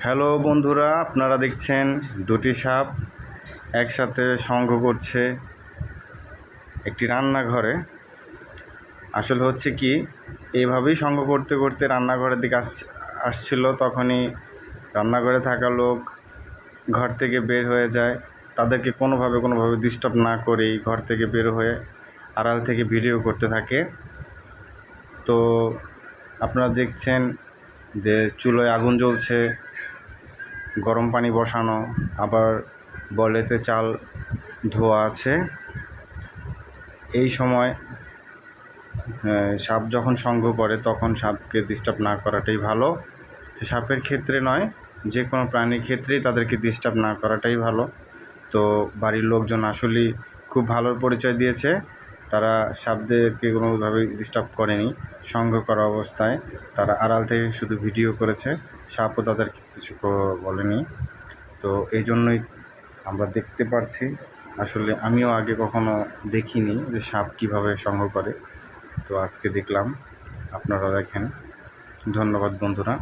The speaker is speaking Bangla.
হ্যালো বন্ধুরা, আপনারা দেখছেন দুটি সাপ একসাথে সঙ্গ করছে একটি রান্নাঘরে। আসলে হচ্ছে কি, এইভাবেই সঙ্গ করতে করতে রান্নাঘরের দিকে আসছিল। তখনই রান্নাঘরে থাকা লোক ঘর থেকে বের হয়ে যায়। তাদেরকে কোনোভাবে ডিস্টার্ব না করেই ঘর থেকে বের হয়ে আড়াল থেকে ভিডিও করতে থাকে। তো আপনারা দেখছেন যে চুলোয় আগুন জ্বলছে, গরম পানি বসানো, আবার বলেতে চাল ধোয়া আছে। এই সময় সাপ যখন সঙ্গ করে তখন সাপকে ডিস্টার্ব না করাটাই ভালো। সাপের ক্ষেত্রে নয়, যে কোনো প্রাণীর ক্ষেত্রেই তাদেরকে ডিস্টার্ব না করাটাই ভালো। তো বাড়ির লোকজন আসলেই খুব ভালো পরিচয় দিয়েছে। তারা সাপদেরকে কোনোভাবেই ডিস্টার্ব করেনি। সঙ্গ করা অবস্থায় তারা আড়াল থেকে শুধু ভিডিও করেছে, সাপও তাদেরকে কিছু বলেনি। তো এই জন্যই আমরা দেখতে পারছি। আসলে আমিও আগে কখনো দেখিনি যে সাপ কীভাবে সঙ্গ করে, তো আজকে দেখলাম। আপনারা দেখেন। ধন্যবাদ বন্ধুরা।